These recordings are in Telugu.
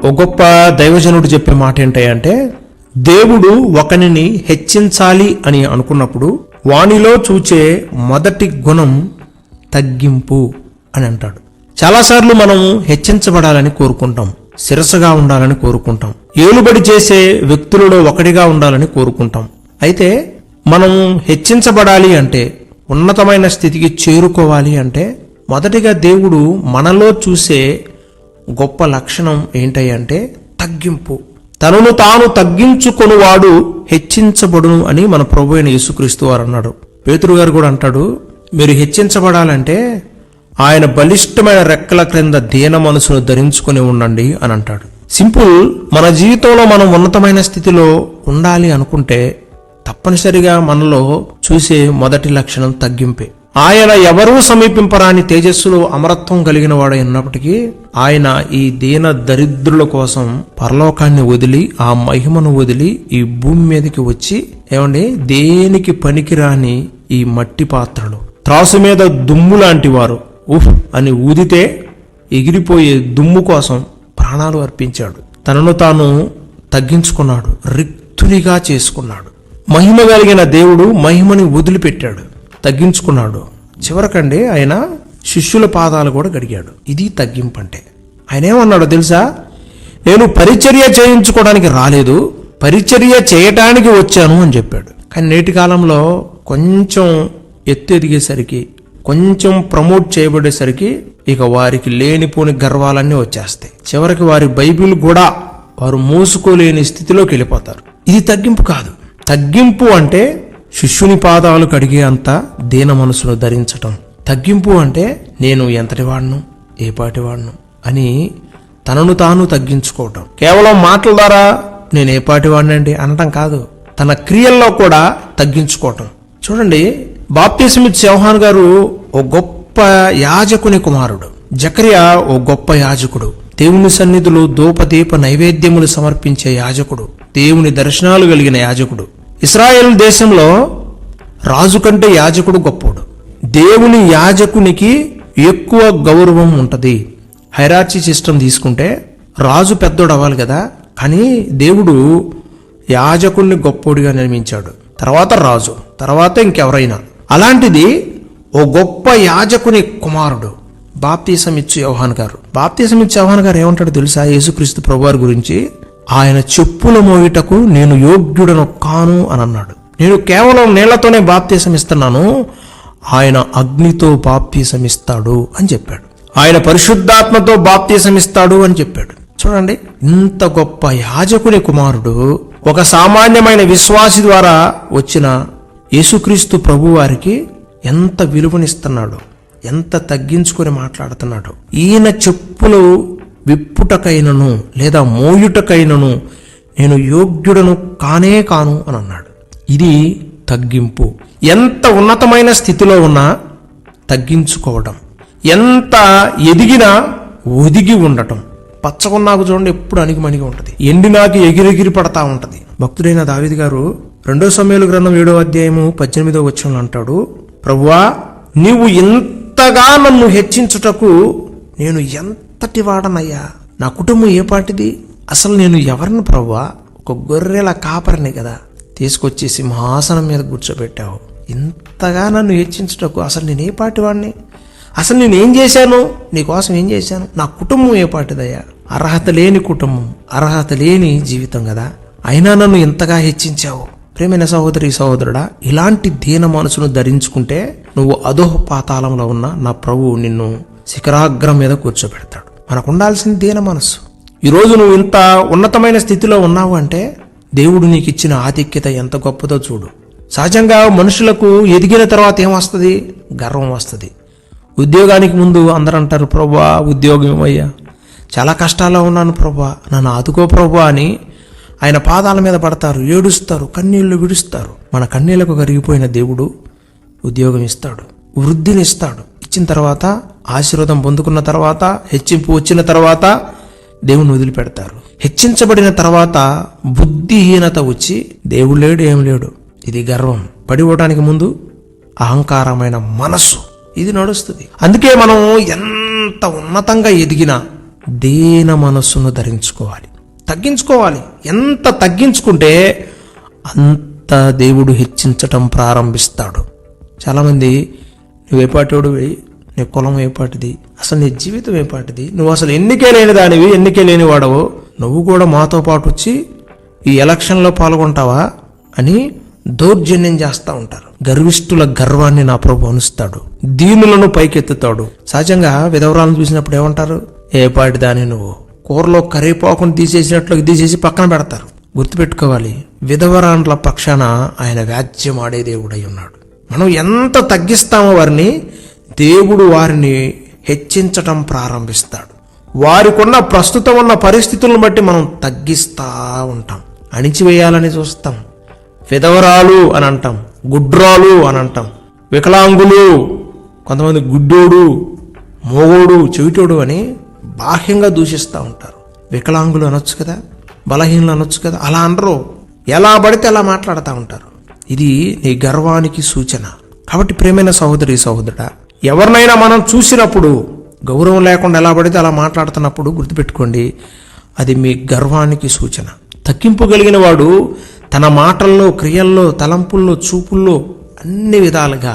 ఒక గొప్ప దైవజనుడు చెప్పే మాట ఏంటంటే, దేవుడు ఒకనిని హెచ్చించాలి అని అనుకున్నప్పుడు వానిలో చూచే మొదటి గుణం తగ్గింపు అని అంటాడు. చాలాసార్లు మనం హెచ్చించబడాలని కోరుకుంటాం, శిరస్సుగా ఉండాలని కోరుకుంటాం, ఏలుబడి చేసే వ్యక్తులలో ఒకటిగా ఉండాలని కోరుకుంటాం. అయితే మనం హెచ్చించబడాలి అంటే, ఉన్నతమైన స్థితికి చేరుకోవాలి అంటే, మొదటిగా దేవుడు మనలో చూసే గొప్ప లక్షణం ఏంటంటే తగ్గింపు. తనను తాను తగ్గించుకొనువాడు హెచ్చించబడును అని మన ప్రభు అయిన యేసుక్రీస్తు వారు అన్నాడు. పేతురు గారు కూడా అంటాడు, మీరు హెచ్చించబడాలంటే ఆయన బలిష్టమైన రెక్కల క్రింద దీన మనసును ధరించుకుని ఉండండి అని అంటాడు. సింపుల్. మన జీవితంలో మనం ఉన్నతమైన స్థితిలో ఉండాలి అనుకుంటే తప్పనిసరిగా మనలో చూసే మొదటి లక్షణం తగ్గింపే. ఆయన ఎవరూ సమీపింపరాని తేజస్సులో అమరత్వం కలిగిన వాడు ఉన్నప్పటికీ ఆయన ఈ దీన దరిద్రుల కోసం పరలోకాన్ని వదిలి, ఆ మహిమను వదిలి ఈ భూమి మీదకి వచ్చి, దేనికి పనికిరాని ఈ మట్టి పాత్రలు, త్రాసు మీద దుమ్ము లాంటి వారు ఉఫ్ అని ఊదితే ఎగిరిపోయే దుమ్ము కోసం ప్రాణాలు అర్పించాడు. తనను తాను తగ్గించుకున్నాడు, రిక్తునిగా చేసుకున్నాడు. మహిమ కలిగిన దేవుడు మహిమని వదిలిపెట్టాడు, తగ్గించుకున్నాడు. చివరకండి ఆయన శిష్యుల పాదాలు కూడా గడిగాడు. ఇది తగ్గింపు అంటే. ఆయన ఏమన్నాడో తెలుసా? నేను పరిచర్య చేయించుకోవడానికి రాలేదు, పరిచర్య చేయటానికి వచ్చాను అని చెప్పాడు. కానీ నేటి కాలంలో కొంచెం ఎత్తు ఎదిగేసరికి, కొంచెం ప్రమోట్ చేయబడేసరికి ఇక వారికి లేనిపోని గర్వాలన్నీ వచ్చేస్తాయి. చివరికి వారి బైబిల్ కూడా వారు మోసుకోలేని స్థితిలోకి వెళ్ళిపోతారు. ఇది తగ్గింపు కాదు. తగ్గింపు అంటే శిష్యుని పాదాలు కడిగే అంత దీన మనసును ధరించటం. తగ్గింపు అంటే నేను ఎంతటి వాడును, ఏ పాటి వాడును అని తనను తాను తగ్గించుకోవటం. కేవలం మాటల ద్వారా నేను ఏ పాటి వాడినండి అనటం కాదు, తన క్రియల్లో కూడా తగ్గించుకోవటం. చూడండి, బాప్తిస్మిచ్చే యోహాను గారు ఓ గొప్ప యాజకుని కుమారుడు. జకరియా ఓ గొప్ప యాజకుడు, దేవుని సన్నిధిలో ధూపదీప నైవేద్యములు సమర్పించే యాజకుడు, దేవుని దర్శనాలు కలిగిన యాజకుడు. ఇశ్రాయేల్ దేశంలో రాజు కంటే యాజకుడు గొప్పోడు. దేవుని యాజకునికి ఎక్కువ గౌరవం ఉంటుంది. హైరార్కీ సిస్టమ్ తీసుకుంటే రాజు పెద్దోడు అవ్వాలి కదా, కానీ దేవుడు యాజకుడిని గొప్పోడిగా నిర్మించాడు. తర్వాత రాజు, తర్వాత ఇంకెవరైనా. అలాంటిది ఓ గొప్ప యాజకుని కుమారుడు బాప్తిసం ఇచ్చే యోహాను గారు. బాప్తిసం ఇచ్చే యోహాను గారు ఏమంటాడు తెలుసా యేసుక్రీస్తు ప్రభువారి గురించి? ఆయన చెప్పుల మోయుటకు నేను యోగ్యుడను కాను అని అన్నాడు. నేను కేవలం నీళ్లతోనే బాప్తిసం ఇస్తున్నాను, ఆయన అగ్నితో బాప్తిసం ఇస్తాడు అని చెప్పాడు. ఆయన పరిశుద్ధాత్మతో బాప్తిసం ఇస్తాడు అని చెప్పాడు. చూడండి, ఇంత గొప్ప యాజకుని కుమారుడు ఒక సామాన్యమైన విశ్వాసి ద్వారా వచ్చిన యేసుక్రీస్తు ప్రభువారికి ఎంత విలువనిస్తున్నాడు, ఎంత తగ్గించుకొని మాట్లాడుతున్నాడు. ఈయన చెప్పులు విప్పుటకైనను లేదా మోయుటకైనను నేను యోగ్యుడను కానే కాను అని అన్నాడు. ఇది తగ్గింపు. ఎంత ఉన్నతమైన స్థితిలో ఉన్నా తగ్గించుకోవడం, ఎంత ఎదిగినా ఒదిగి ఉండటం. పచ్చగొన్నాకు చూడండి ఎప్పుడు అణిగిమణిగి ఉంటుంది, ఎండినాకి ఎగిరెగిరి పడతా ఉంటది. భక్తుడైన దావీదు గారు 2 సమూయేలు గ్రంథం 7వ అధ్యాయము 18వ వచనంలో అంటాడు, ప్రభువా నీవు ఇంతగా నన్ను హెచ్చించుటకు నేను ఎంతటి వాడనయ్యా, నా కుటుంబం ఏ పాటిది, అసలు నేను ఎవరిని ప్రభువా? ఒక గొర్రెల కాపరిని కదా, తీసుకొచ్చి సింహాసనం మీద కూర్చోబెట్టావు. ఇంతగా నన్ను హెచ్చించుటకు అసలు నేను ఏ పాటి వాడిని, అసలు నేనేం చేశాను, నీకోసం ఏం చేశాను, నా కుటుంబం ఏ పాటిదయ్యా? అర్హత లేని కుటుంబం, అర్హత లేని జీవితం కదా, అయినా నన్ను ఇంతగా హెచ్చించావు. ప్రేమైన సహోదరి సహోదరుడా, ఇలాంటి దీన మనసును ధరించుకుంటే నువ్వు అధోహ పాతాళంలో ఉన్న నా ప్రభువు నిన్ను శిఖరాగ్రం మీద కూర్చోబెడతాడు. మనకు ఉండాల్సిన దీన మనసు. ఈరోజు నువ్వు ఇంత ఉన్నతమైన స్థితిలో ఉన్నావు అంటే దేవుడు నీకు ఇచ్చిన ఆధిక్యత ఎంత గొప్పదో చూడు. సహజంగా మనుషులకు ఎదిగిన తర్వాత ఏమొస్తుంది? గర్వం వస్తుంది. ఉద్యోగానికి ముందు అందరూ అంటారు, ప్రభువా ఉద్యోగం ఏమయ్యా, చాలా కష్టాల్లో ఉన్నాను ప్రభువా, నన్ను ఆదుకో ప్రభువా అని ఆయన పాదాల మీద పడతారు, ఏడుస్తారు, కన్నీళ్లు విడుస్తారు. మన కన్నీళ్లకు కరిగిపోయిన దేవుడు ఉద్యోగం ఇస్తాడు, వృద్ధిని ఇస్తాడు. ఇచ్చిన తర్వాత ఆశీర్వాదం పొందుకున్న తర్వాత, హెచ్చింపు వచ్చిన తర్వాత దేవుని వదిలిపెడతారు. హెచ్చించబడిన తర్వాత బుద్ధిహీనత వచ్చి దేవుడు లేడు ఏం లేడు, ఇది గర్వం. పడిపోవటానికి ముందు అహంకారమైన మనస్సు, ఇది నడుస్తుంది. అందుకే మనం ఎంత ఉన్నతంగా ఎదిగినా దీన మనస్సును ధరించుకోవాలి, తగ్గించుకోవాలి. ఎంత తగ్గించుకుంటే అంత దేవుడు హెచ్చించటం ప్రారంభిస్తాడు. చాలామంది నువ్వు ఏపాటోడివి, నీ కులం ఏపాటిది, అసలు నీ జీవితం ఏపాటిది, నువ్వు అసలు ఎన్నికే లేని దానివి, ఎన్నికే లేని వాడవు, నువ్వు కూడా మాతో పాటు వచ్చి ఈ ఎలక్షన్లో పాల్గొంటావా అని దౌర్జన్యం చేస్తూ ఉంటారు. గర్విష్ఠుల గర్వాన్ని నా ప్రభు అనుస్తాడు, దీనులను పైకెత్తుతాడు. సహజంగా విధవరాలను చూసినప్పుడు ఏమంటారు? ఏపాటి దాని నువ్వు, కూరలో కరివేపాకును తీసేసి పక్కన పెడతారు. గుర్తుపెట్టుకోవాలి, విధవరాండ్ల పక్షాన ఆయన వ్యాజ్యం ఆడే దేవుడై ఉన్నాడు. మనం ఎంత తగ్గిస్తామో వారిని, దేవుడు వారిని హెచ్చించటం ప్రారంభిస్తాడు. వారికున్న ప్రస్తుతం ఉన్న పరిస్థితులను బట్టి మనం తగ్గిస్తూ ఉంటాం, అణిచివేయాలని చూస్తాం. విధవరాలు అని అంటాం, గుడ్రాలు అని అంటాం, వికలాంగులు, కొంతమంది గుడ్డోడు, మోగోడు, చెవిటోడు అని బాహ్యంగా దూషిస్తూ ఉంటారు. వికలాంగులు అనొచ్చు కదా, బలహీనలు అనొచ్చు కదా, అలా అనరు. ఎలా పడితే అలా మాట్లాడుతూ ఉంటారు. ఇది నీ గర్వానికి సూచన. కాబట్టి ప్రియమైన సహోదరి సహోదరుడా, ఎవరినైనా మనం చూసినప్పుడు గౌరవం లేకుండా ఎలా పడితే అలా మాట్లాడుతున్నప్పుడు గుర్తుపెట్టుకోండి, అది మీ గర్వానికి సూచన. తగ్గింపు కలిగిన వాడు తన మాటల్లో, క్రియల్లో, తలంపుల్లో, చూపుల్లో అన్ని విధాలుగా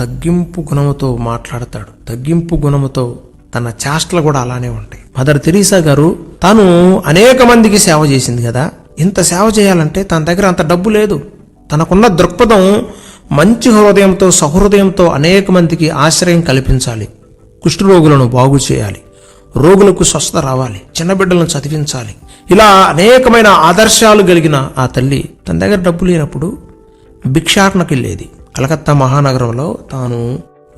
తగ్గింపు గుణముతో మాట్లాడతాడు. తగ్గింపు గుణముతో తన చేష్టలు కూడా అలానే ఉంటాయి. మదర్ తెరీసా గారు తాను అనేక మందికి సేవ చేసింది కదా. ఇంత సేవ చేయాలంటే తన దగ్గర అంత డబ్బు లేదు. తనకున్న దృక్పథం మంచి హృదయంతో, సహృదయంతో అనేక మందికి ఆశ్రయం కల్పించాలి, కుష్ఠరోగులను బాగు చేయాలి, రోగులకు స్వస్థత రావాలి, చిన్న బిడ్డలను చదివించాలి. ఇలా అనేకమైన ఆదర్శాలు కలిగిన ఆ తల్లి తన దగ్గర డబ్బు లేనప్పుడు భిక్షాటనకి వెళ్ళేది. కలకత్తా మహానగరంలో తాను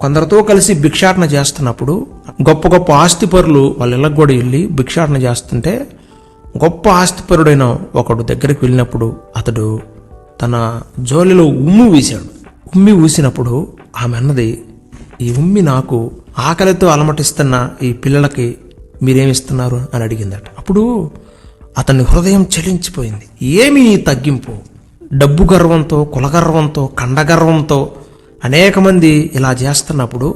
కొందరితో కలిసి భిక్షాటన చేస్తున్నప్పుడు గొప్ప గొప్ప ఆస్తిపరులు వాళ్ళ ఇళ్ళకు కూడా వెళ్ళి భిక్షాటన చేస్తుంటే గొప్ప ఆస్తిపరుడైన ఒకడు దగ్గరికి వెళ్ళినప్పుడు అతడు తన జోలిలో ఉమ్మి వీశాడు. ఉమ్మి ఊసినప్పుడు ఆమె అన్నది, ఈ ఉమ్మి నాకు ఆకలితో అలమటిస్తున్న ఈ పిల్లలకి మీరేమిస్తున్నారు అని అడిగిందట. అప్పుడు అతని హృదయం చలించిపోయింది. ఏమి ఈ తగ్గింపు? డబ్బు గర్వంతో, కులగర్వంతో, కండగర్వంతో అనేక మంది ఇలా చేస్తున్నప్పుడు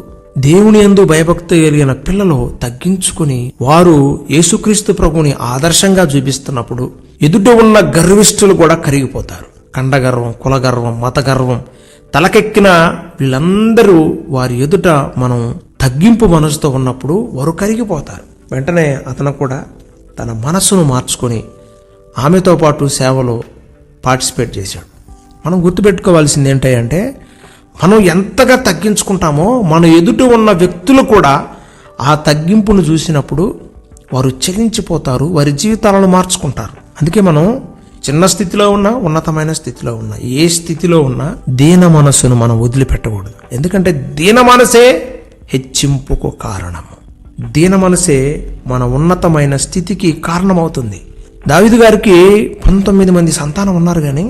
దేవుని యందు భయభక్తి ఎరిగిన పిల్లలు తగ్గించుకుని వారు యేసుక్రీస్తు ప్రభుని ఆదర్శంగా చూపిస్తున్నప్పుడు ఎదుట ఉన్న గర్విష్ఠులు కూడా కరిగిపోతారు. కండగర్వం, కులగర్వం, మతగర్వం తలకెక్కిన వీళ్ళందరూ వారి ఎదుట మనం తగ్గింపు మనసుతో ఉన్నప్పుడు వారు కరిగిపోతారు. వెంటనే అతను కూడా తన మనస్సును మార్చుకొని ఆమెతో పాటు సేవలో పార్టిసిపేట్ చేశాడు. మనం గుర్తుపెట్టుకోవాల్సింది ఏంటంటే, మనం ఎంతగా తగ్గించుకుంటామో మన ఎదుట ఉన్న వ్యక్తులు కూడా ఆ తగ్గింపును చూసినప్పుడు వారు చెలించిపోతారు, వారి జీవితాలను మార్చుకుంటారు. అందుకే మనం చిన్న స్థితిలో ఉన్నా, ఉన్నతమైన స్థితిలో ఉన్నా, ఏ స్థితిలో ఉన్నా దీన మనస్సును మనం వదిలిపెట్టకూడదు. ఎందుకంటే దీన మనసే హెచ్చింపుకు కారణము. దీన మనసే మన ఉన్నతమైన స్థితికి కారణమవుతుంది. దావీదు గారికి 19 మంది సంతానం ఉన్నారు, కానీ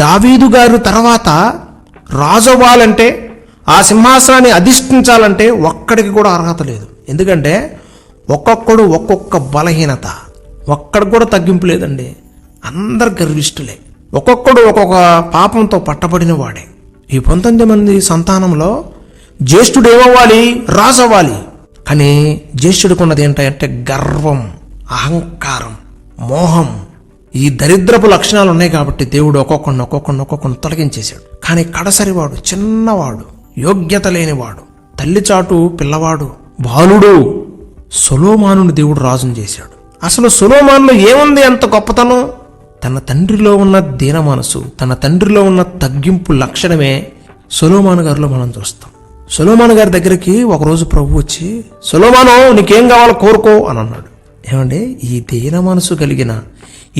దావీదు గారు తర్వాత రాజు అవ్వాలంటే, ఆ సింహాసనాన్ని అధిష్ఠించాలంటే ఒక్కడికి కూడా అర్హత లేదు. ఎందుకంటే ఒక్కొక్కడు ఒక్కొక్క బలహీనత, ఒక్కడికి కూడా తగ్గింపు లేదండి. అందరు గర్విష్ఠులే, ఒక్కొక్కడు ఒక్కొక్క పాపంతో పట్టబడిన వాడే. ఈ 19 మంది సంతానంలో జ్యేష్ఠుడు ఏమవ్వాలి? రాజు అవ్వాలి. కానీ జ్యేష్ఠుడికున్నది ఏంటంటే గర్వం, అహంకారం, మోహం, ఈ దరిద్రపు లక్షణాలు ఉన్నాయి. కాబట్టి దేవుడు ఒక్కొక్కడిని తొలగించేశాడు. కానీ కడసరివాడు, చిన్నవాడు, యోగ్యత లేనివాడు, తల్లి చాటు పిల్లవాడు, బాలుడు సొలొమోనుని దేవుడు రాజును చేశాడు. అసలు సొలొమోనులో ఏముంది అంత గొప్పతనం? తన తండ్రిలో ఉన్న దీన మనసు, తన తండ్రిలో ఉన్న తగ్గింపు లక్షణమే సొలొమోను గారిలో మనం చూస్తాం. సొలొమోను గారి దగ్గరికి ఒకరోజు ప్రభు వచ్చి, సొలొమోను నీకేం కావాలో కోరుకో అని అన్నాడు. ఏమంటే ఈ దీన మనసు కలిగిన,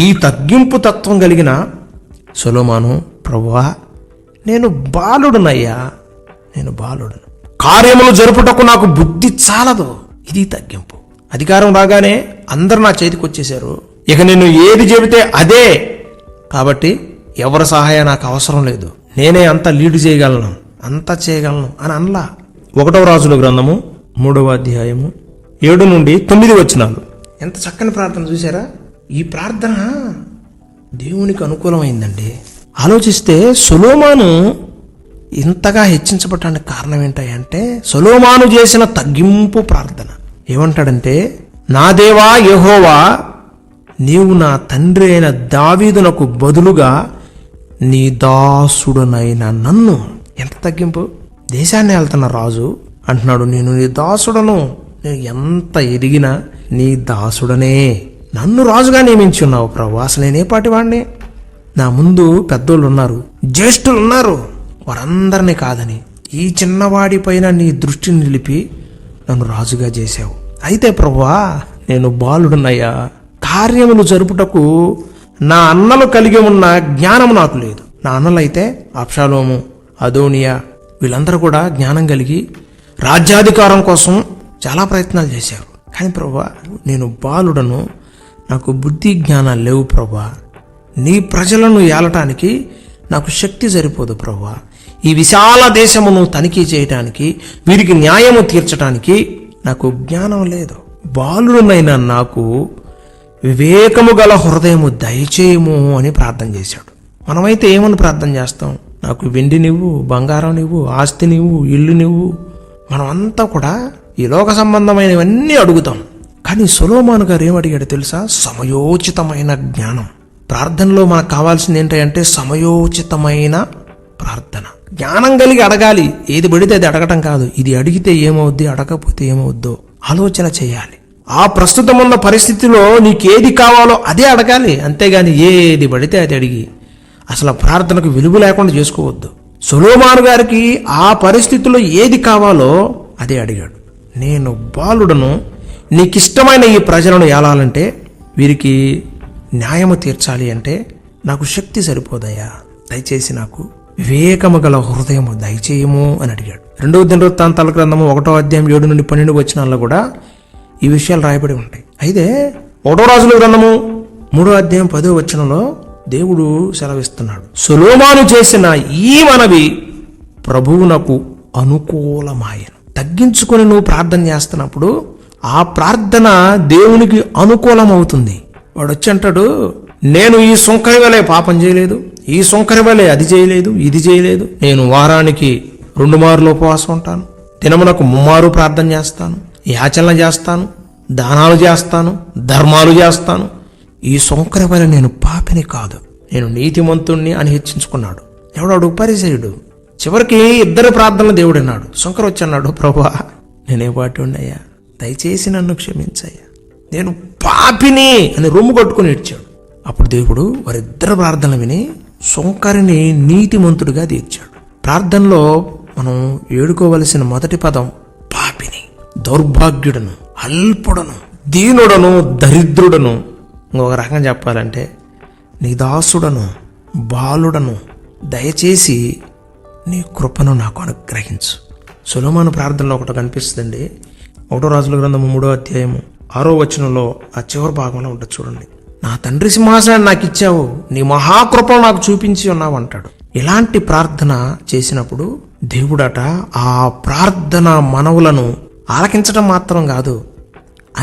ఈ తగ్గింపు తత్వం కలిగిన సొలొమోను, ప్రభువా నేను బాలుడునయ్యా, నేను బాలుడును, కార్యములు జరుపుటకు నాకు బుద్ధి చాలదు. ఇది తగ్గింపు. అధికారం రాగానే అందరు నా చేతికి వచ్చేశారు, ఇక నేను ఏది చెబితే అదే, కాబట్టి ఎవరి సహాయం నాకు అవసరం లేదు, నేనే అంత లీడ్ చేయగలను, అంతా చేయగలను అని అనలా. 1వ రాజుల గ్రంథము 3వ అధ్యాయము 7 నుండి 9 వచనాలు. ఎంత చక్కని ప్రార్థన చూసారా? ఈ ప్రార్థన దేవునికి అనుకూలమైందండి. ఆలోచిస్తే సొలొమోను ఇంతగా హెచ్చించబడటానికి కారణం ఏంటంటే సొలొమోను చేసిన తగ్గింపు ప్రార్థన. ఏమంటాడంటే, నా దేవా యెహోవా, నీవు నా తండ్రి అయిన దావీదునకు బదులుగా నీ దాసుడనైన నన్ను. ఎంత తగ్గింపు! దేశాన్ని వెళ్తున్న రాజు అంటున్నాడు, నేను నీ దాసుడను, నేను ఎంత ఎదిగినా నీ దాసుడనే, నన్ను రాజుగా నియమించి ఉన్నావు ప్రభు. అసలు నేనే పాటివాడిని, నా ముందు పెద్దోళ్ళు ఉన్నారు, జ్యేష్ఠులు ఉన్నారు, వారందరినీ కాదని ఈ చిన్నవాడి పైన నీ దృష్టిని నిలిపి నన్ను రాజుగా చేశావు. అయితే ప్రభువా, నేను బాలుడునయ్యా, కార్యములు జరుపుటకు నా అన్నలు కలిగి ఉన్న జ్ఞానం నాకు లేదు. నా అన్నలైతే అబ్షాలోము, అదోనియా, వీళ్ళందరూ కూడా జ్ఞానం కలిగి రాజ్యాధికారం కోసం చాలా ప్రయత్నాలు చేశారు. కానీ ప్రభువా, నేను బాలుడను, నాకు బుద్ధి జ్ఞానాలు లేవు ప్రభువా. నీ ప్రజలను ఏలటానికి నాకు శక్తి సరిపోదు ప్రభువా. ఈ విశాల దేశమును తనిఖీ చేయటానికి, వీరికి న్యాయము తీర్చడానికి నాకు జ్ఞానం లేదు. బాలుడునైనా నాకు వివేకము గల హృదయము దయచేయము అని ప్రార్థన చేశాడు. మనమైతే ఏమని ప్రార్థన చేస్తాం? నాకు వెండి నివ్వు, బంగారం నివ్వు, ఆస్తి నివ్వు, ఇల్లు నివ్వు. మనమంతా కూడా ఈ లోక సంబంధమైనవన్నీ అడుగుతాం. కానీ సొలొమోను గారు ఏమడిగాడు తెలుసా? సమయోచితమైన జ్ఞానం. ప్రార్థనలో మనకు కావాల్సింది ఏంటంటే సమయోచితమైన ప్రార్థన. జ్ఞానం కలిగి అడగాలి. ఏది పడితే అది అడగటం కాదు. ఇది అడిగితే ఏమవుద్ది, అడగకపోతే ఏమవుద్దో ఆలోచన చేయాలి. ఆ ప్రస్తుతం ఉన్న పరిస్థితిలో నీకేది కావాలో అదే అడగాలి, అంతేగాని ఏది పడితే అది అడిగి అసలు ప్రార్థనకు విలువ లేకుండా చేసుకోవద్దు. సొలొమోను గారికి ఆ పరిస్థితిలో ఏది కావాలో అదే అడిగాడు. నేను బాలుడను, నీకిష్టమైన ఈ ప్రజలను ఏలాలంటే, వీరికి న్యాయము తీర్చాలి అంటే నాకు శక్తి సరిపోదయ్యా, దయచేసి నాకు వివేకము గల హృదయము దయచేయము అని అడిగాడు. 2వ దినవృత్తాంతాల గ్రంథము 1వ అధ్యాయం 7 నుండి 12 వచనాల్లో కూడా ఈ విషయాలు రాయబడి ఉంటాయి. అయితే 1వ రాజుల గ్రంథము 3వ అధ్యాయం 10వ వచనంలో దేవుడు సెలవిస్తున్నాడు, సొలొమోను చేసిన ఈ మనవి ప్రభువునకు అనుకూలమాయను. తగ్గించుకొని నువ్వు ప్రార్థన చేస్తున్నప్పుడు ఆ ప్రార్థన దేవునికి అనుకూలం అవుతుంది. వాడు వచ్చి అంటాడు, నేను ఈ సుంకరి వలె పాపం చేయలేదు, ఈ సుంకరి వలె అది చేయలేదు, ఇది చేయలేదు. నేను వారానికి 2 మార్లు ఉపవాసం ఉంటాను, దినమునకు 3 మారు ప్రార్థన చేస్తాను, యాచనలు చేస్తాను, దానాలు చేస్తాను, ధర్మాలు చేస్తాను. ఈ సుంకరి వలె నేను పాపిని కాదు, నేను నీతిమంతుణ్ణి అని హెచ్చించుకున్నాడు. ఎవడాడు? పరిసయ్యుడు. చివరికి 2 ప్రార్థనలు దేవుడు అన్నాడు. సుంకరి వచ్చి అన్నాడు, ప్రభువా, నేనే పాటి ఉండయ్యా, దయచేసి నన్ను క్షమించయ్యా, నేను పాపిని అని రొమ్ము కొట్టుకుని ఇచ్చాడు. అప్పుడు దేవుడు వారిద్దరు ప్రార్థనలు విని సుంకరిని నీతిమంతుడిగా తీర్చాడు. ప్రార్థనలో మనం ఏడుకోవలసిన మొదటి పదం పాపిని, దౌర్భాగ్యుడను, అల్పుడను, దీనుడను, దరిద్రుడను. ఇంకొక రకంగా చెప్పాలంటే నీ దాసుడను, బాలుడను, దయచేసి నీ కృపను నాకు అనుగ్రహించు. సొలొమోను ప్రార్థనలో ఒకటి కనిపిస్తుందండి. 1వ రాజుల గ్రంథము 3వ అధ్యాయము 6వ వచనంలో ఆ చివరి భాగంలో ఉంటుంది చూడండి. నా తండ్రి సింహాసనాన్ని నాకు ఇచ్చావు, నీ మహాకృపను నాకు చూపించి ఉన్నావు అంటాడు. ఇలాంటి ప్రార్థన చేసినప్పుడు దేవుడట ఆ ప్రార్థన మనవులను ఆలకించడం మాత్రం కాదు,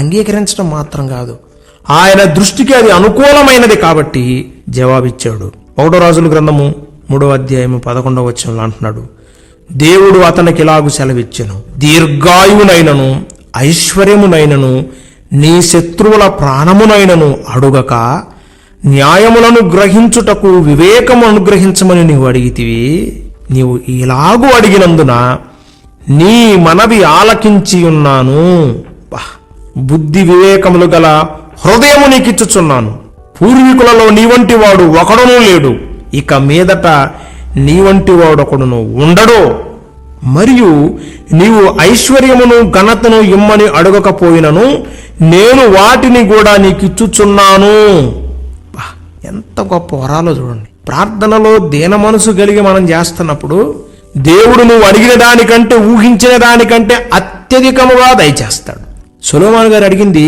అంగీకరించడం మాత్రం కాదు, ఆయన దృష్టికి అది అనుకూలమైనది కాబట్టి జవాబిచ్చాడు. 1వ రాజుల గ్రంథము 3వ అధ్యాయము 11వ వచనంలో అంటున్నాడు, దేవుడు అతనికి ఇలాగు సెలవిచ్చెను, దీర్ఘాయువునైనను ఐశ్వర్యమునైనను నీ శత్రువుల ప్రాణమునైనను అడుగక న్యాయములను గ్రహించుటకు వివేకము అనుగ్రహించమని నీవు అడిగితివి. నీవు ఇలాగూ అడిగినందున నీ మనవి ఆలకించి ఉన్నాను. బుద్ధి వివేకములు గల హృదయము నీకిచ్చుచున్నాను. పూర్వీకులలో నీ వంటి వాడు ఒకడునూ లేడు, ఇక మీదట నీ వంటి వాడొకడును ఉండడు. మరియు నీవు ఐశ్వర్యమును ఘనతను ఇమ్మని అడగకపోయినను నేను వాటిని కూడా నీకిచ్చుచున్నాను. ఎంత గొప్ప వరాలో చూడండి. ప్రార్థనలో దీన మనసు కలిగి మనం చేస్తున్నప్పుడు దేవుడు నువ్వు అడిగిన దానికంటే, ఊహించిన దానికంటే అత్యధికముగా దయచేస్తాడు. సొలొమోను గారు అడిగింది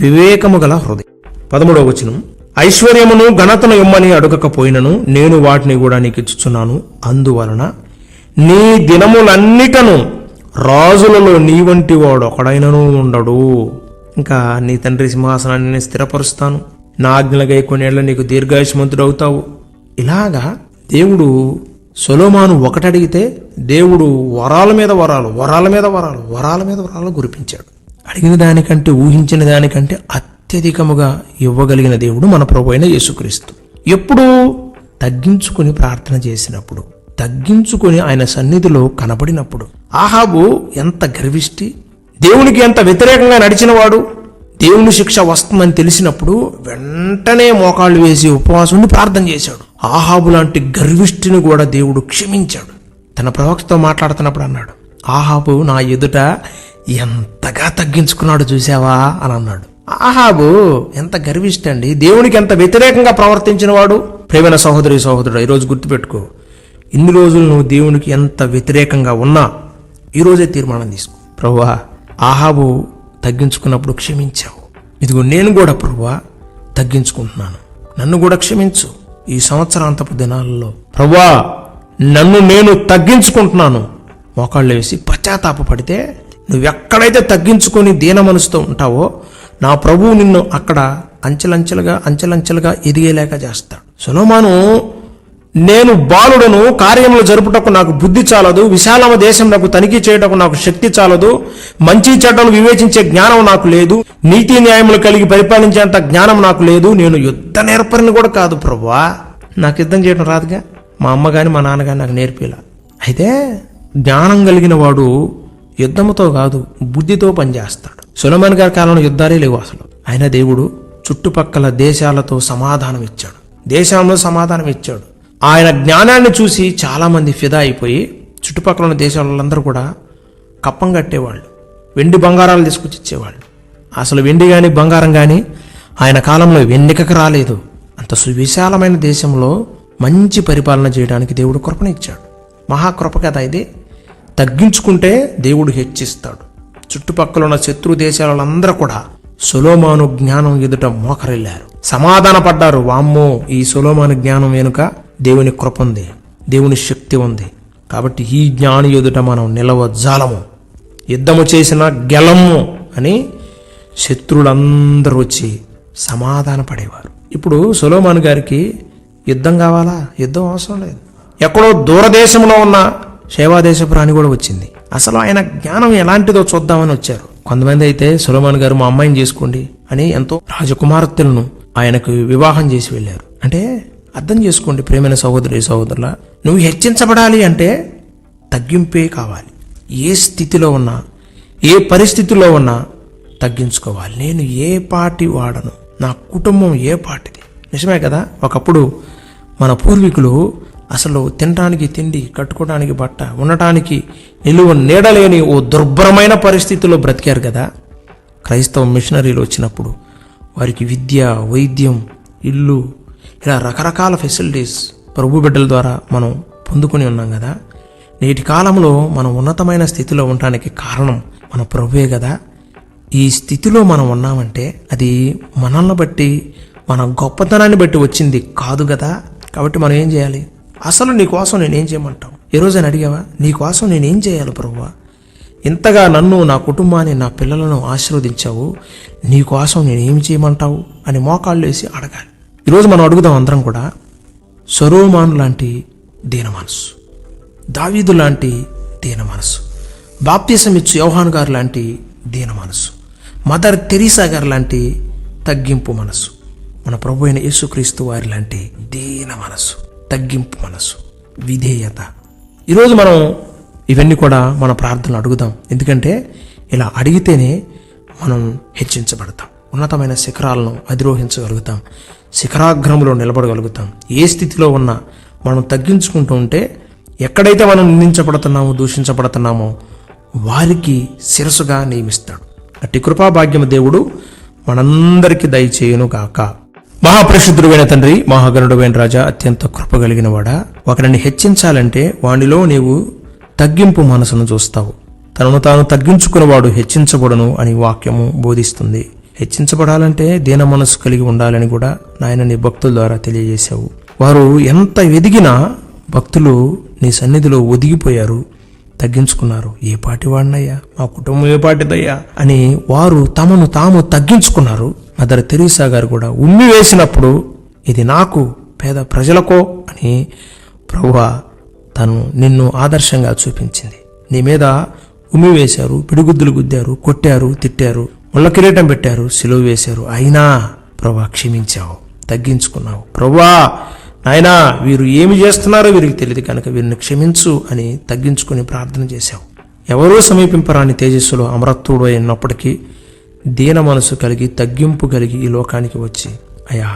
వివేకము గల హృదయం. 13వ వచనం, ఐశ్వర్యమును ఘనతను ఇమ్మని అడగకపోయినను నేను వాటిని కూడా నీకు ఇచ్చుచున్నాను. అందువలన నీ దినములన్నిటను రాజులలో నీ వంటి వాడు ఒకడైనను ఉండడు. ఇంకా నీ తండ్రి సింహాసనాన్ని నేను స్థిరపరుస్తాను, నా ఆజ్ఞలకై కొన్నేళ్ల నీకు దీర్ఘాయుష్మంతుడు అవుతావు. ఇలాగా దేవుడు సొలొమోను ఒకటి అడిగితే దేవుడు వరాల మీద వరాలు, వరాల మీద వరాలు, వరాల మీద వరాలు కురిపించాడు. అడిగిన దానికంటే, ఊహించిన దానికంటే అత్యధికముగా ఇవ్వగలిగిన దేవుడు మన ప్రభువైన యేసుక్రీస్తు. ఎప్పుడు తగ్గించుకుని ప్రార్థన చేసినప్పుడు, తగ్గించుకుని ఆయన సన్నిధిలో కనబడినప్పుడు. ఆహాబు ఎంత గర్విష్టి, దేవునికి ఎంత వ్యతిరేకంగా నడిచినవాడు. దేవుని శిక్ష వస్తుందని తెలిసినప్పుడు వెంటనే మోకాళ్ళు వేసి ఉపవాసం ఉండి ప్రార్థన చేశాడు. ఆహాబు లాంటి గర్విష్ఠిని కూడా దేవుడు క్షమించాడు. తన ప్రవక్తతో మాట్లాడుతున్నప్పుడు అన్నాడు, ఆహాబు నా ఎదుట ఎంతగా తగ్గించుకున్నాడు చూసావా అని అన్నాడు. ఆహాబు ఎంత గర్విష్టి అండి, దేవునికి ఎంత వ్యతిరేకంగా ప్రవర్తించిన వాడు. ప్రేమైన సహోదరి సహోదరుడు, ఈరోజు గుర్తుపెట్టుకో, ఇన్ని రోజులు నువ్వు దేవునికి ఎంత వ్యతిరేకంగా ఉన్నా ఈరోజే తీర్మానం తీసుకో. ప్రభువా, ఆహాబు తగ్గించుకున్నప్పుడు క్షమించావు, ఇదిగో నేను కూడా ప్రభువా తగ్గించుకుంటున్నాను, నన్ను కూడా క్షమించు. ఈ సంవత్సరాంతపు దినాలలో ప్రభువా నన్ను నేను తగ్గించుకుంటున్నాను మోకాళ్ళు వేసి పశ్చాత్తాపపడితే, నువ్వెక్కడైతే తగ్గించుకొని దీన మనసుతో ఉంటావో నా ప్రభువు నిన్ను అక్కడ అంచెలంచెలుగా ఎదిగేలేక చేస్తాడు. సొలొమోను, నేను బాలుడను, కార్యములు జరుపుటకు నాకు బుద్ధి చాలదు, విశాలమ దేశం నాకు తనిఖీ చేయటకు నాకు శక్తి చాలదు, మంచి చెడ్డలు వివేచించే జ్ఞానం నాకు లేదు, నీతి న్యాయములు కలిగి పరిపాలించేంత జ్ఞానం నాకు లేదు, నేను యుద్ధ నేర్పరిని కూడా కాదు ప్రభువా. నాకు యుద్ధం చేయడం రాదుగా, మా అమ్మ కానీ మా నాన్న కానీ నాకు నేర్పేలా. అయితే జ్ఞానం కలిగిన వాడు యుద్ధముతో కాదు బుద్ధితో పనిచేస్తాడు. సొలొమోను గారి కాలంలో యుద్ధాలే లేవు అసలు. ఆయన దేవుడు చుట్టుపక్కల దేశాలతో సమాధానం ఇచ్చాడు, దేశంలో సమాధానం ఇచ్చాడు. ఆయన జ్ఞానాన్ని చూసి చాలామంది ఫిదా అయిపోయి చుట్టుపక్కల ఉన్న దేశాల వాళ్ళందరూ కూడా కప్పం కట్టేవాళ్ళు, వెండి బంగారాలు తీసుకొచ్చి ఇచ్చేవాళ్ళు. అసలు వెండి కానీ బంగారం కానీ ఆయన కాలంలో వెన్నెకకు రాలేదు. అంత సువిశాలమైన దేశంలో మంచి పరిపాలన చేయడానికి దేవుడు కృపనిచ్చాడు. మహాకృప కదా ఇది. తగ్గించుకుంటే దేవుడు హెచ్చిస్తాడు. చుట్టుపక్కల ఉన్న శత్రు దేశాల వాళ్ళందరూ కూడా సొలొమోను జ్ఞానం ఎదుట మోకరిల్లారు, సమాధాన పడ్డారు. వామ్మో, ఈ సొలొమోను జ్ఞానం వెనుక దేవుని కృప ఉంది, దేవుని శక్తి ఉంది, కాబట్టి ఈ జ్ఞాని ఎదుట మనం నిలవజాలము, యుద్ధము చేసిన గెలము అని శత్రువులందరూ వచ్చి సమాధాన పడేవారు. ఇప్పుడు సొలొమోను గారికి యుద్ధం కావాలా? యుద్ధం అవసరం లేదు. ఎక్కడో దూరదేశంలో ఉన్న శేవాదేశపు రాణి కూడా వచ్చింది. అసలు ఆయన జ్ఞానం ఎలాంటిదో చూద్దామని వచ్చారు. కొంతమంది అయితే సొలొమోను గారు మా అమ్మాయిని చేసుకోండి అని ఎంతో రాజకుమార్తెలను ఆయనకు వివాహం చేసి వెళ్ళారు. అంటే అర్థం చేసుకోండి ప్రేమైన సహోదరి సహోదరుల, నువ్వు హెచ్చించబడాలి అంటే తగ్గింపే కావాలి. ఏ స్థితిలో ఉన్నా, ఏ పరిస్థితిలో ఉన్నా తగ్గించుకోవాలి. నేను ఏ పాటి వాడను, నా కుటుంబం ఏ పాటిది. నిజమే కదా, ఒకప్పుడు మన పూర్వీకులు అసలు తినడానికి తిండి, కట్టుకోవడానికి బట్ట, ఉండటానికి నిలువ నీడలేని ఓ దుర్భరమైన పరిస్థితుల్లో బ్రతికారు కదా. క్రైస్తవ మిషనరీలు వచ్చినప్పుడు వారికి విద్య, వైద్యం, ఇల్లు, ఇలా రకరకాల ఫెసిలిటీస్ ప్రభు బిడ్డల ద్వారా మనం పొందుకొని ఉన్నాం కదా. నేటి కాలంలో మనం ఉన్నతమైన స్థితిలో ఉండటానికి కారణం మన ప్రభువే కదా. ఈ స్థితిలో మనం ఉన్నామంటే అది మనల్ని బట్టి, మన గొప్పతనాన్ని బట్టి వచ్చింది కాదు కదా. కాబట్టి మనం ఏం చేయాలి? అసలు నీ కోసం నేనేం చేయమంటావు? ఏ రోజైనా అడిగావా, నీ కోసం నేనేం చేయాలి ప్రభువా? ఇంతగా నన్ను, నా కుటుంబాన్ని, నా పిల్లలను ఆశీర్వదించావు, నీ కోసం నేనేం చేయమంటావు అని మోకాళ్ళు వేసి అడగాలి. ఈరోజు మనం అడుగుదాం అందరం కూడా. సొలొమోను లాంటి దీన మనసు, దావీదు లాంటి దీన మనసు, బాప్తిసం ఇచ్చు యోహాను గారు లాంటి దీన మనసు, మదర్ తెరీసా గారు లాంటి తగ్గింపు మనసు, మన ప్రభు అయిన యేసుక్రీస్తు వారి లాంటి దీన మనసు, తగ్గింపు మనసు, విధేయత. ఈరోజు మనం ఇవన్నీ కూడా మన ప్రార్థనలు అడుగుదాం. ఎందుకంటే ఇలా అడిగితేనే మనం హెచ్చించబడతాం, ఉన్నతమైన శిఖరాలను అధిరోహించగలుగుతాం, శిఖరాగ్రములో నిలబడగలుగుతాం. ఏ స్థితిలో ఉన్నా మనం తగ్గించుకుంటూ ఉంటే ఎక్కడైతే మనం నిందించబడుతున్నామో, దూషించబడుతున్నామో వారికి శిరసుగా నియమిస్తాడు. అట్టి కృపాభాగ్యము దేవుడు మనందరికీ దయచేయును గాక. మహాపరిశుద్ధుడైన తండ్రి, మహాగణుడైన రాజా, అత్యంత కృపగలిగిన వాడా, ఒకరిని హెచ్చించాలంటే వానిలో నీవు తగ్గింపు మనసును చూస్తావు. తనను తాను తగ్గించుకున్నవాడు హెచ్చించబడును అని వాక్యము బోధిస్తుంది. హెచ్చించబడాలంటే దీన మనసు కలిగి ఉండాలని కూడా నాయన నీ భక్తుల ద్వారా తెలియజేశావు. వారు ఎంత ఎదిగినా భక్తులు నీ సన్నిధిలో ఒదిగిపోయారు, తగ్గించుకున్నారు. ఏ పాటి వాడినయ్యా, మా కుటుంబం ఏ పాటిదయ్యా అని వారు తమను తాము తగ్గించుకున్నారు. మదర్ తెరీసా గారు కూడా ఉమ్మి వేసినప్పుడు ఇది నాకు, పేద ప్రజలకో అని ప్రభువా తను నిన్ను ఆదర్శంగా చూపించింది. నీ మీద ఉమ్మి వేశారు, పిడిగుద్దులు గుద్దారు, కొట్టారు, తిట్టారు, ముళ్ళ కిరీటం పెట్టారు, సిలువ వేశారు. అయినా ప్రభా క్షమించావు, తగ్గించుకున్నావు. ప్రభా నాయనా వీరు ఏమి చేస్తున్నారో వీరికి తెలియదు కనుక వీరిని క్షమించు అని తగ్గించుకుని ప్రార్థన చేశావు. ఎవరూ సమీపింపరాని తేజస్సులో అమరత్వుడు అయినప్పటికీ దీన మనసు కలిగి తగ్గింపు కలిగి ఈ లోకానికి వచ్చి అయ్యా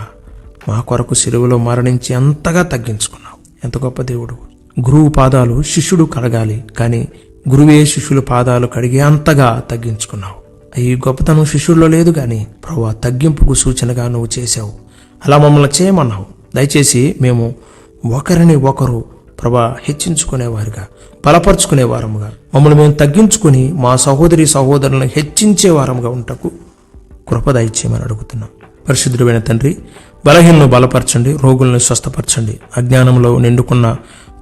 మా కొరకు సిలువలో మరణించి అంతగా తగ్గించుకున్నావు. ఎంత గొప్ప దేవుడు. గురువు పాదాలు శిష్యుడు కడగాలి, కానీ గురువే శిష్యుల పాదాలు కడిగే అంతగా తగ్గించుకున్నావు. ఈ గొప్పతనం శిష్యుల్లో లేదు, కానీ ప్రభువా తగ్గింపుకు సూచనగా నువ్వు చేశావు. అలా మమ్మల్ని చేయమన్నావు. దయచేసి మేము ఒకరిని ఒకరు ప్రభా హెచ్చించుకునేవారుగా, బలపరుచుకునేవారముగా, మమ్మల్ని మేము తగ్గించుకుని మా సహోదరి సహోదరులను హెచ్చించే వారముగా ఉంటకు కృప దయచేయమని అడుగుతున్నాం. పరిశుద్ధుడైన తండ్రి, బలహీనను బలపరచండి, రోగులను స్వస్థపరచండి, అజ్ఞానంలో నిండుకున్న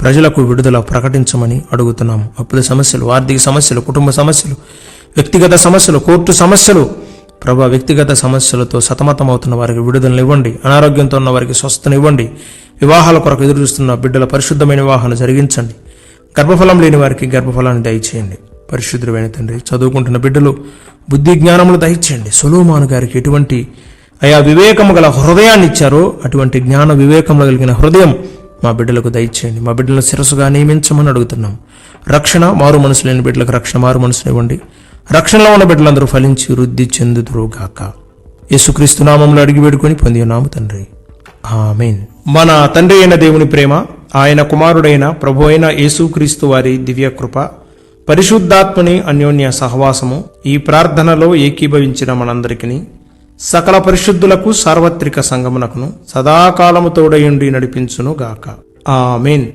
ప్రజలకు విడుదల ప్రకటించమని అడుగుతున్నాము. అప్పుల సమస్యలు, ఆర్థిక సమస్యలు, కుటుంబ సమస్యలు, వ్యక్తిగత సమస్యలు, కోర్టు సమస్యలు, ప్రభా వ్యక్తిగత సమస్యలతో సతమతమవుతున్న వారికి విడుదలనివ్వండి. అనారోగ్యంతో ఉన్న వారికి స్వస్థనివ్వండి. వివాహాల కొరకు ఎదురు చూస్తున్న బిడ్డల పరిశుద్ధమైన వివాహాన్ని జరిగించండి. గర్భఫలం లేని వారికి గర్భఫలాన్ని దయచేయండి. పరిశుద్ధుడైన తండ్రి, చదువుకుంటున్న బిడ్డలు బుద్ధి జ్ఞానములు దయచేయండి. సొలొమోను గారికి ఎటువంటి వివేకము గల హృదయాన్ని ఇచ్చారో అటువంటి జ్ఞాన వివేకములు కలిగిన హృదయం మా బిడ్డలకు దయచేయండి. మా బిడ్డలను శిరస్సుగా నియమించమని అడుగుతున్నాం. రక్షణ, మారు మనసు లేని బిడ్డలకు రక్షణ, మారు మనసుని ఇవ్వండి. రక్షణలో ఉన్న బిడ్డలందరూ ఫలించి వృద్ధి చెందుదురుగాక. యేసుక్రీస్తు నామములో అడిగి వేడుకొని పొంది ఉన్నాము తండ్రి, ఆమేన్. మన తండ్రి అయిన దేవుని ప్రేమ, ఆయన కుమారుడైన ప్రభు అయిన యేసుక్రీస్తు వారి దివ్య కృప, పరిశుద్ధాత్మని అన్యోన్య సహవాసము ఈ ప్రార్థనలో ఏకీభవించిన మనందరికీ, సకల పరిశుద్ధులకు సార్వత్రిక సంగమునకును సదాకాలము తోడయుండి నడిపించును గాక. ఆమేన్.